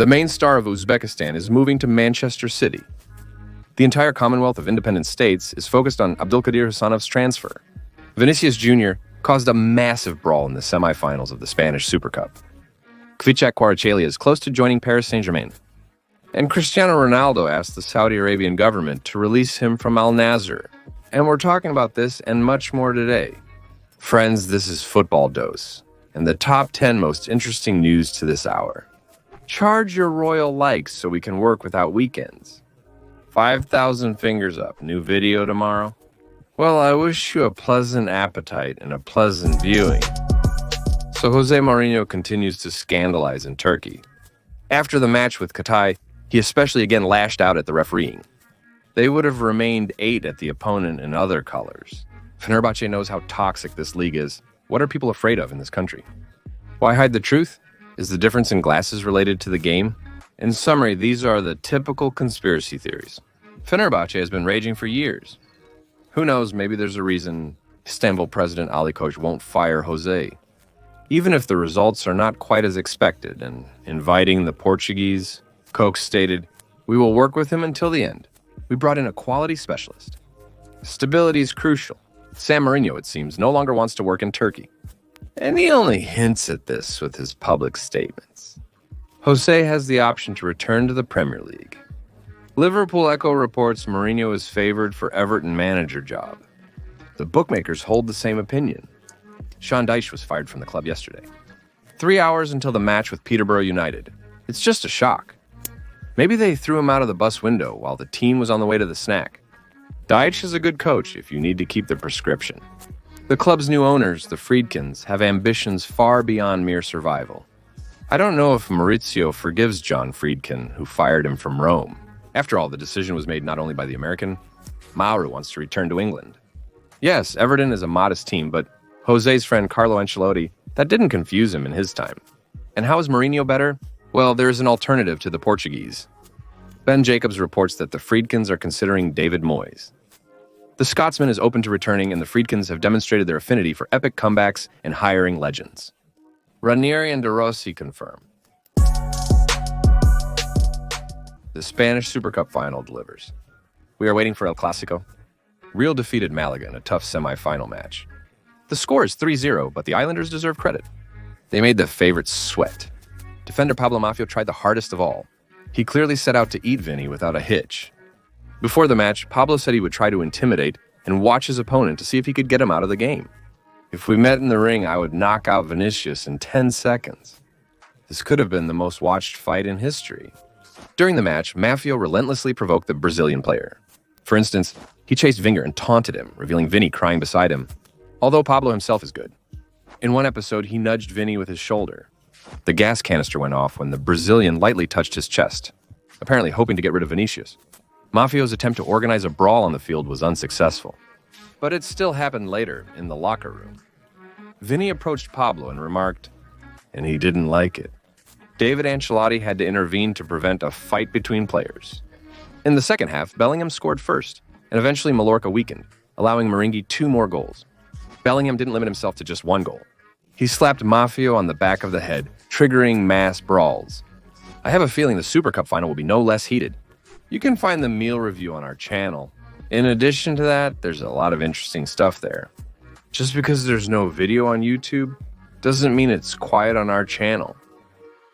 The main star of Uzbekistan is moving to Manchester City. The entire Commonwealth of Independent States is focused on Abdulkadir Khusanov's transfer. Vinicius Jr. caused a massive brawl in the semifinals of the Spanish Super Cup. Kvaratskhelia is close to joining Paris Saint-Germain. And Cristiano Ronaldo asked the Saudi Arabian government to release him from Al Nassr. And we're talking about this and much more today. Friends, this is Football Dose, and the top 10 most interesting news to this hour. Charge your royal likes so we can work without weekends. 5,000 fingers up. New video tomorrow? Well, I wish you a pleasant appetite and a pleasant viewing. So Jose Mourinho continues to scandalize in Turkey. After the match with Qatar, he especially again lashed out at the refereeing. They would have remained 8 at the opponent in other colors. Fenerbahce knows how toxic this league is. What are people afraid of in this country? Why hide the truth? Is the difference in glasses related to the game? In summary, these are the typical conspiracy theories. Fenerbahce has been raging for years. Who knows, maybe there's a reason Istanbul President Ali Koç won't fire Jose. Even if the results are not quite as expected, and inviting the Portuguese, Koch stated, "We will work with him until the end. We brought in a quality specialist." Stability is crucial. San Mourinho, it seems, no longer wants to work in Turkey. And he only hints at this with his public statements. Jose has the option to return to the Premier League. Liverpool Echo reports Mourinho is favored for Everton manager job. The bookmakers hold the same opinion. Sean Dyche was fired from the club yesterday. 3 hours until the match with Peterborough United. It's just a shock. Maybe they threw him out of the bus window while the team was on the way to the snack. Dyche is a good coach if you need to keep the prescription. The club's new owners, the Friedkins, have ambitions far beyond mere survival. I don't know if Maurizio forgives John Friedkin, who fired him from Rome. After all, the decision was made not only by the American. Mauro wants to return to England. Yes, Everton is a modest team, but Jose's friend Carlo Ancelotti, that didn't confuse him in his time. And how is Mourinho better? Well, there is an alternative to the Portuguese. Ben Jacobs reports that the Friedkins are considering David Moyes. The Scotsman is open to returning, and the Friedkins have demonstrated their affinity for epic comebacks and hiring legends. Ranieri and De Rossi confirm. The Spanish Super Cup final delivers. We are waiting for El Clásico. Real defeated Malaga in a tough semi-final match. The score is 3-0, but the Islanders deserve credit. They made the favorites sweat. Defender Pablo Maffio tried the hardest of all. He clearly set out to eat Vinny without a hitch. Before the match, Pablo said he would try to intimidate and watch his opponent to see if he could get him out of the game. If we met in the ring, I would knock out Vinicius in 10 seconds. This could have been the most watched fight in history. During the match, Maffio relentlessly provoked the Brazilian player. For instance, he chased Wenger and taunted him, revealing Vinny crying beside him, although Pablo himself is good. In one episode, he nudged Vinny with his shoulder. The gas canister went off when the Brazilian lightly touched his chest, apparently hoping to get rid of Vinicius. Maffio's attempt to organize a brawl on the field was unsuccessful. But it still happened later, in the locker room. Vinny approached Pablo and remarked, and he didn't like it. David Ancelotti had to intervene to prevent a fight between players. In the second half, Bellingham scored first, and eventually Mallorca weakened, allowing Merengue 2 more goals. Bellingham didn't limit himself to just 1 goal. He slapped Maffio on the back of the head, triggering mass brawls. I have a feeling the Super Cup final will be no less heated. You can find the meal review on our channel. In addition to that, there's a lot of interesting stuff there. Just because there's no video on YouTube doesn't mean it's quiet on our channel.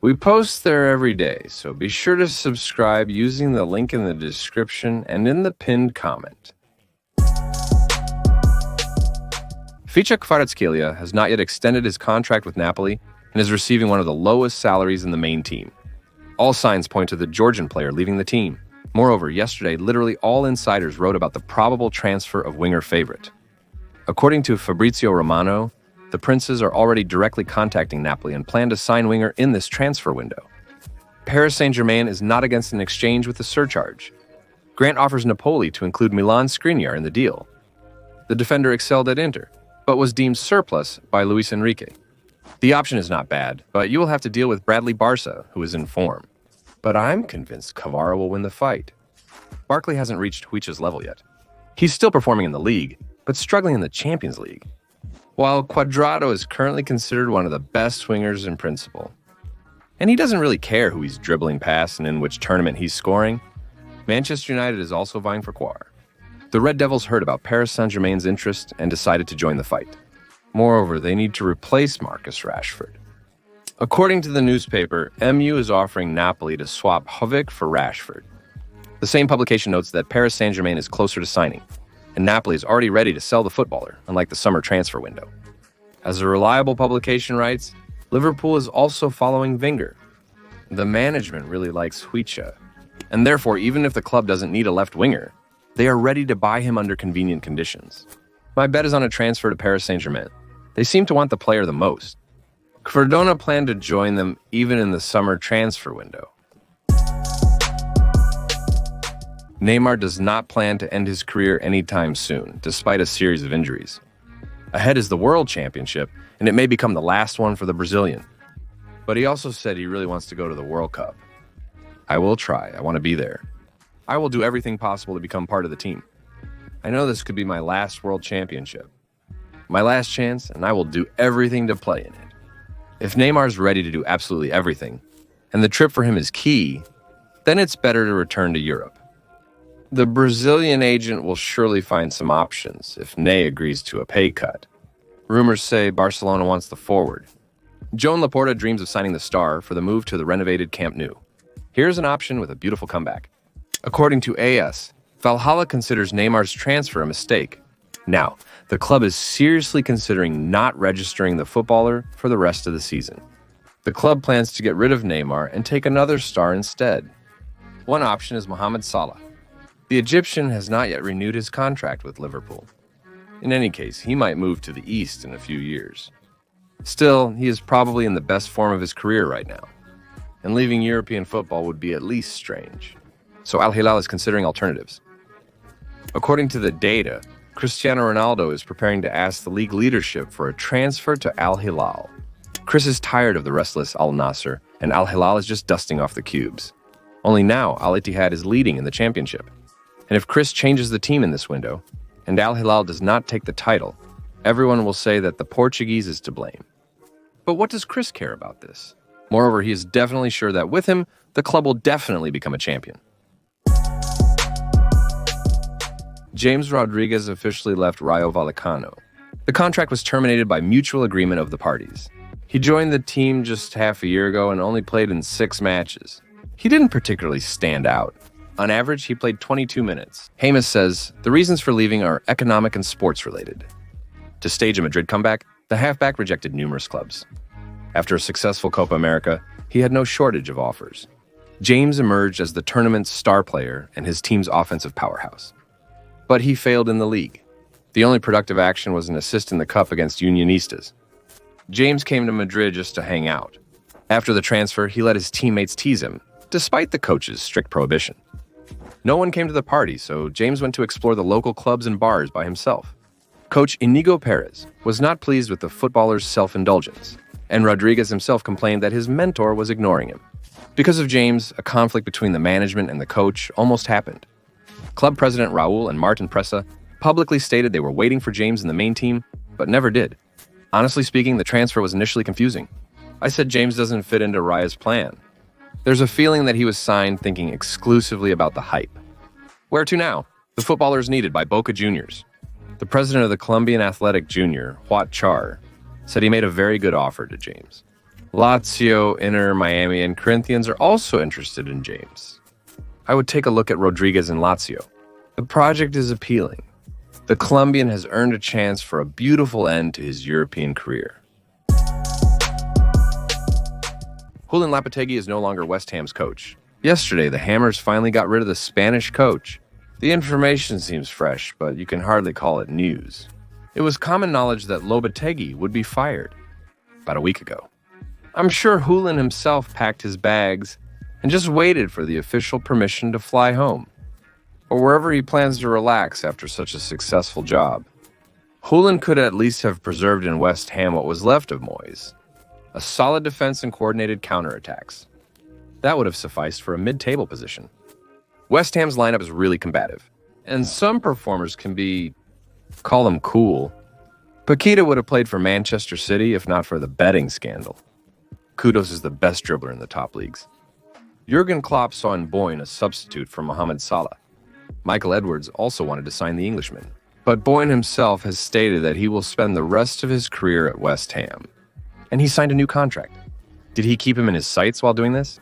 We post there every day, so be sure to subscribe using the link in the description and in the pinned comment. Kvaratskhelia has not yet extended his contract with Napoli and is receiving one of the lowest salaries in the main team. All signs point to the Georgian player leaving the team. Moreover, yesterday, literally all insiders wrote about the probable transfer of winger favorite. According to Fabrizio Romano, the Princes are already directly contacting Napoli and plan to sign winger in this transfer window. Paris Saint-Germain is not against an exchange with a surcharge. Grant offers Napoli to include Milan Skriniar in the deal. The defender excelled at Inter, but was deemed surplus by Luis Enrique. The option is not bad, but you will have to deal with Bradley Barca, who is in form. But I'm convinced Kvara will win the fight. Barkley hasn't reached Huicha's level yet. He's still performing in the league, but struggling in the Champions League. While Cuadrado is currently considered one of the best swingers in principle. And he doesn't really care who he's dribbling past and in which tournament he's scoring. Manchester United is also vying for Kvara. The Red Devils heard about Paris Saint-Germain's interest and decided to join the fight. Moreover, they need to replace Marcus Rashford. According to the newspaper, MU is offering Napoli to swap Hovik for Rashford. The same publication notes that Paris Saint-Germain is closer to signing, and Napoli is already ready to sell the footballer, unlike the summer transfer window. As a reliable publication writes, Liverpool is also following Wenger. The management really likes Huicha, and therefore, even if the club doesn't need a left winger, they are ready to buy him under convenient conditions. My bet is on a transfer to Paris Saint-Germain. They seem to want the player the most. Cardona planned to join them even in the summer transfer window. Neymar does not plan to end his career anytime soon, despite a series of injuries. Ahead is the World Championship, and it may become the last one for the Brazilian. But he also said he really wants to go to the World Cup. I will try. I want to be there. I will do everything possible to become part of the team. I know this could be my last World Championship. My last chance, and I will do everything to play in it. If Neymar's ready to do absolutely everything, and the trip for him is key, then it's better to return to Europe. The Brazilian agent will surely find some options if Ney agrees to a pay cut. Rumors say Barcelona wants the forward. Joan Laporta dreams of signing the star for the move to the renovated Camp Nou. Here's an option with a beautiful comeback. According to AS, Valhalla considers Neymar's transfer a mistake. Now, the club is seriously considering not registering the footballer for the rest of the season. The club plans to get rid of Neymar and take another star instead. One option is Mohamed Salah. The Egyptian has not yet renewed his contract with Liverpool. In any case, he might move to the East in a few years. Still, he is probably in the best form of his career right now, and leaving European football would be at least strange. So Al Hilal is considering alternatives. According to the data, Cristiano Ronaldo is preparing to ask the league leadership for a transfer to Al Hilal. Chris is tired of the restless Al Nassr, and Al Hilal is just dusting off the cubes. Only now, Al Ittihad is leading in the championship. And if Chris changes the team in this window, and Al Hilal does not take the title, everyone will say that the Portuguese is to blame. But what does Chris care about this? Moreover, he is definitely sure that with him, the club will definitely become a champion. James Rodriguez officially left Rayo Vallecano. The contract was terminated by mutual agreement of the parties. He joined the team just half a year ago and only played in 6 matches. He didn't particularly stand out. On average, he played 22 minutes. James says the reasons for leaving are economic and sports related. To stage a Madrid comeback, the halfback rejected numerous clubs. After a successful Copa America, he had no shortage of offers. James emerged as the tournament's star player and his team's offensive powerhouse. But he failed in the league. The only productive action was an assist in the cup against Unionistas. James came to Madrid just to hang out. After the transfer, he let his teammates tease him, despite the coach's strict prohibition. No one came to the party, so James went to explore the local clubs and bars by himself. Coach Inigo Perez was not pleased with the footballer's self-indulgence, and Rodriguez himself complained that his mentor was ignoring him. Because of James, a conflict between the management and the coach almost happened. Club president Raul and Martin Presa publicly stated they were waiting for James in the main team, but never did. Honestly speaking, the transfer was initially confusing. I said James doesn't fit into Raya's plan. There's a feeling that he was signed thinking exclusively about the hype. Where to now? The footballer is needed by Boca Juniors. The president of the Colombian Athletic Junior, Huat Char, said he made a very good offer to James. Lazio, Inter, Miami, and Corinthians are also interested in James. I would take a look at Rodriguez and Lazio. The project is appealing. The Colombian has earned a chance for a beautiful end to his European career. Julen Lopetegui is no longer West Ham's coach. Yesterday, the Hammers finally got rid of the Spanish coach. The information seems fresh, but you can hardly call it news. It was common knowledge that Lopetegui would be fired about a week ago. I'm sure Julen himself packed his bags and just waited for the official permission to fly home, or wherever he plans to relax after such a successful job. Julen could at least have preserved in West Ham what was left of Moyes. A solid defense and coordinated counterattacks. That would have sufficed for a mid-table position. West Ham's lineup is really combative, and some performers can be, call them cool. Paqueta would have played for Manchester City if not for the betting scandal. Kudos is the best dribbler in the top leagues. Jurgen Klopp saw in Boyne a substitute for Mohamed Salah. Michael Edwards also wanted to sign the Englishman, but Boyne himself has stated that he will spend the rest of his career at West Ham. And he signed a new contract. Did he keep him in his sights while doing this?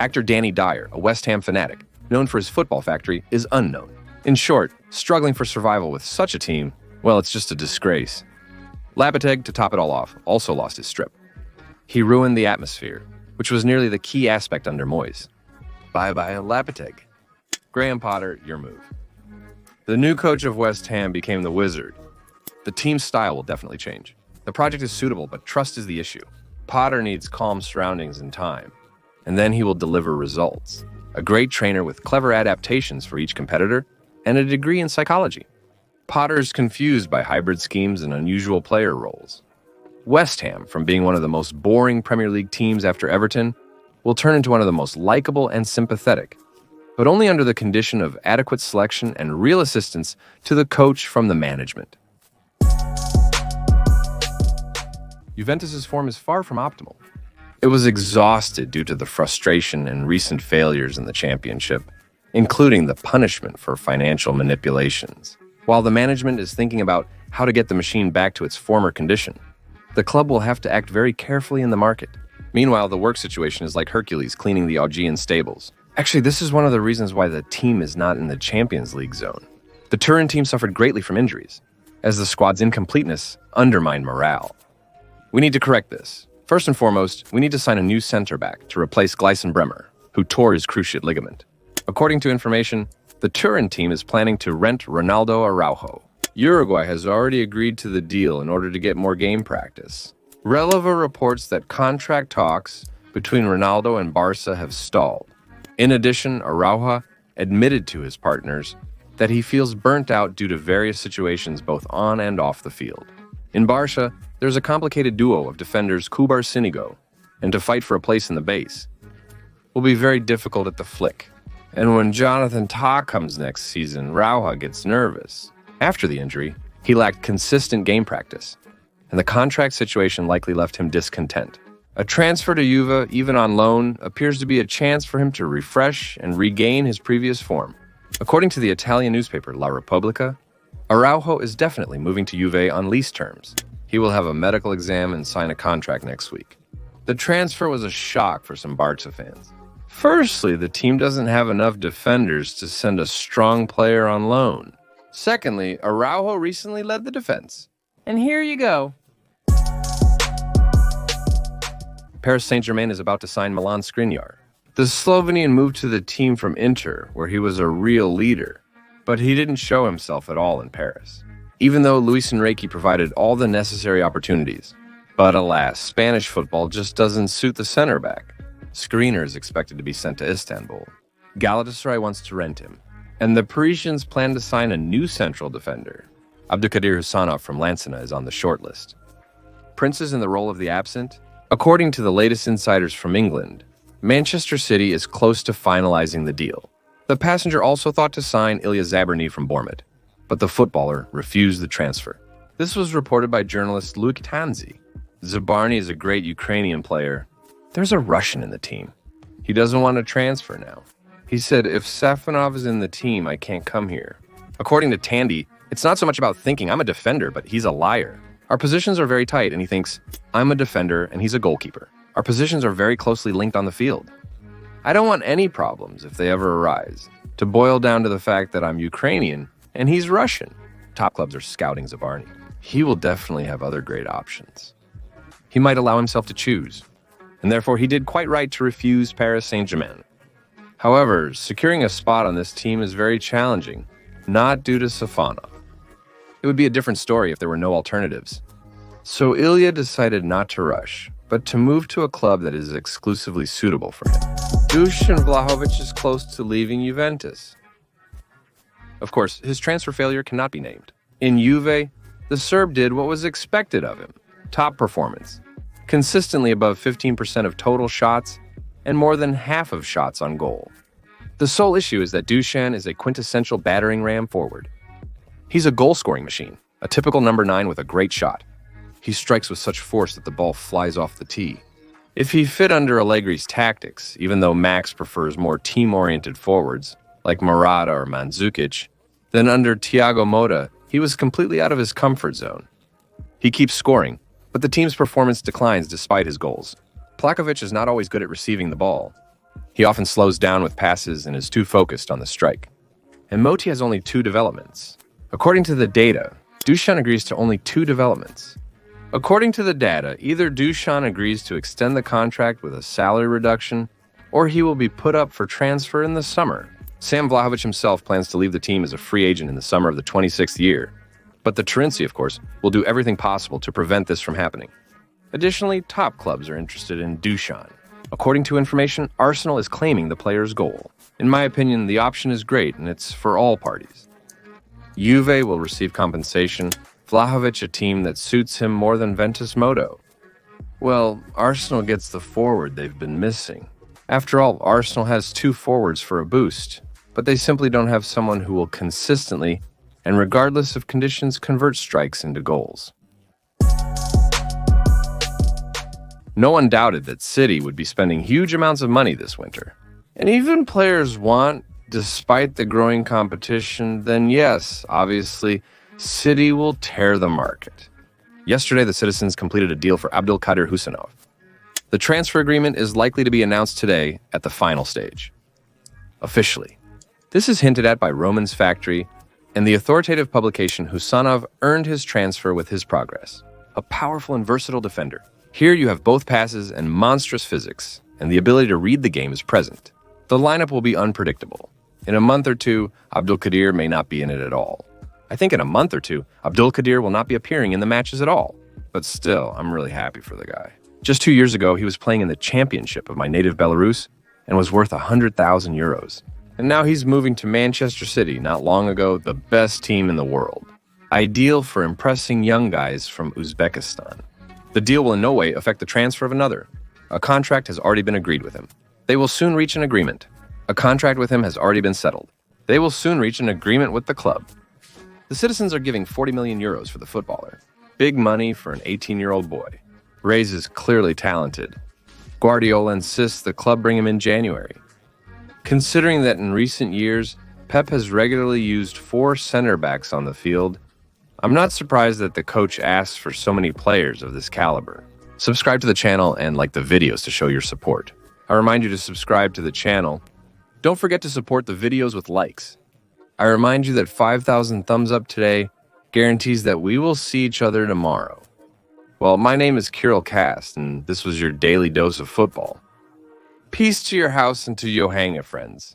Actor Danny Dyer, a West Ham fanatic, known for his football factory, is unknown. In short, struggling for survival with such a team, well, it's just a disgrace. Lopetegui, to top it all off, also lost his strip. He ruined the atmosphere, which was nearly the key aspect under Moyes. Bye-bye, Lopetegui. Graham Potter, your move. The new coach of West Ham became the wizard. The team's style will definitely change. The project is suitable, but trust is the issue. Potter needs calm surroundings and time, and then he will deliver results. A great trainer with clever adaptations for each competitor and a degree in psychology. Potter is confused by hybrid schemes and unusual player roles. West Ham, from being one of the most boring Premier League teams after Everton, will turn into one of the most likable and sympathetic, but only under the condition of adequate selection and real assistance to the coach from the management. Juventus' form is far from optimal. It was exhausted due to the frustration and recent failures in the championship, including the punishment for financial manipulations. While the management is thinking about how to get the machine back to its former condition, the club will have to act very carefully in the market. Meanwhile, the work situation is like Hercules cleaning the Augean stables. Actually, this is one of the reasons why the team is not in the Champions League zone. The Turin team suffered greatly from injuries, as the squad's incompleteness undermined morale. We need to correct this. First and foremost, we need to sign a new center-back to replace Gleison Bremer, who tore his cruciate ligament. According to information, the Turin team is planning to rent Ronaldo Araujo. Uruguay has already agreed to the deal in order to get more game practice. Releva reports that contract talks between Ronaldo and Barca have stalled. In addition, Araujo admitted to his partners that he feels burnt out due to various situations both on and off the field. In Barca, there's a complicated duo of defenders Kubar Sinigo, and to fight for a place in the base will be very difficult at the flick. And when Jonathan Tah comes next season, Araujo gets nervous. After the injury, he lacked consistent game practice, and the contract situation likely left him discontent. A transfer to Juve, even on loan, appears to be a chance for him to refresh and regain his previous form. According to the Italian newspaper La Repubblica, Araujo is definitely moving to Juve on lease terms. He will have a medical exam and sign a contract next week. The transfer was a shock for some Barca fans. Firstly, the team doesn't have enough defenders to send a strong player on loan. Secondly, Araujo recently led the defense. And here you go. Paris Saint-Germain is about to sign Milan Skriniar. The Slovenian moved to the team from Inter, where he was a real leader, but he didn't show himself at all in Paris, even though Luis Enrique provided all the necessary opportunities. But alas, Spanish football just doesn't suit the center back. Skriniar is expected to be sent to Istanbul. Galatasaray wants to rent him, and the Parisians plan to sign a new central defender. Abdelkadir Khusanov from Lansana is on the shortlist. Princes in the role of the absent? According to the latest insiders from England, Manchester City is close to finalizing the deal. The passenger also thought to sign Ilya Zabarny from Bournemouth, but the footballer refused the transfer. This was reported by journalist Luke Tanzi. Zabarny is a great Ukrainian player. There's a Russian in the team. He doesn't want to transfer now. He said, if Safonov is in the team, I can't come here. According to Tandy, it's not so much about thinking I'm a defender, but he's a liar. Our positions are very tight, and he thinks, I'm a defender, and he's a goalkeeper. Our positions are very closely linked on the field. I don't want any problems if they ever arise, to boil down to the fact that I'm Ukrainian, and he's Russian. Top clubs are scouting Zabarny. He will definitely have other great options. He might allow himself to choose, and therefore he did quite right to refuse Paris Saint-Germain. However, securing a spot on this team is very challenging, not due to Safonov. It would be a different story if there were no alternatives. So Ilya decided not to rush, but to move to a club that is exclusively suitable for him. Dusan Vlahovic is close to leaving Juventus. Of course, his transfer failure cannot be named. In Juve, the Serb did what was expected of him. Top performance, consistently above 15% of total shots, and more than half of shots on goal. The sole issue is that Dusan is a quintessential battering ram forward. He's a goal-scoring machine, a typical number 9 with a great shot. He strikes with such force that the ball flies off the tee. If he fit under Allegri's tactics, even though Max prefers more team-oriented forwards, like Morata or Mandzukic, then under Thiago Motta, he was completely out of his comfort zone. He keeps scoring, but the team's performance declines despite his goals. Plakovic is not always good at receiving the ball. He often slows down with passes and is too focused on the strike. And Motti has only 2 developments. According to the data, Dusan agrees to only 2 developments. According to the data, either Dusan agrees to extend the contract with a salary reduction, or he will be put up for transfer in the summer. Sam Vlahovic himself plans to leave the team as a free agent in the summer of the 26th year. But the Terenzi, of course, will do everything possible to prevent this from happening. Additionally, top clubs are interested in Dusan. According to information, Arsenal is claiming the player's goal. In my opinion, the option is great, and it's for all parties. Juve will receive compensation, Vlahovic a team that suits him more than Ventus Moto. Well, Arsenal gets the forward they've been missing. After all, Arsenal has 2 forwards for a boost, but they simply don't have someone who will consistently, and regardless of conditions, convert strikes into goals. No one doubted that City would be spending huge amounts of money this winter. And even players want, despite the growing competition, then yes, obviously, City will tear the market. Yesterday, the citizens completed a deal for Abdulkadir Khusanov. The transfer agreement is likely to be announced today at the final stage. Officially. This is hinted at by Roman's Factory, and the authoritative publication Khusanov earned his transfer with his progress. A powerful and versatile defender. Here you have both passes and monstrous physics, and the ability to read the game is present. The lineup will be unpredictable. In a month or 2, Abdulkadir may not be in it at all. I think in a month or 2, Abdulkadir will not be appearing in the matches at all. But still, I'm really happy for the guy. Just 2 years ago, he was playing in the championship of my native Belarus and was worth 100,000 euros. And now he's moving to Manchester City, not long ago, the best team in the world. Ideal for impressing young guys from Uzbekistan. The deal will in no way affect the transfer of another. A contract has already been agreed with him. They will soon reach an agreement. A contract with him has already been settled. They will soon reach an agreement with the club. The citizens are giving 40 million euros for the footballer. Big money for an 18-year-old boy. Reyes is clearly talented. Guardiola insists the club bring him in January. Considering that in recent years, Pep has regularly used 4 center-backs on the field, I'm not surprised that the coach asks for so many players of this caliber. Subscribe to the channel and like the videos to show your support. I remind you to subscribe to the channel. Don't forget to support the videos with likes. I remind you that 5,000 thumbs up today guarantees that we will see each other tomorrow. Well, my name is Kirill Cast, and this was your daily dose of football. Peace to your house and to Johanga, friends.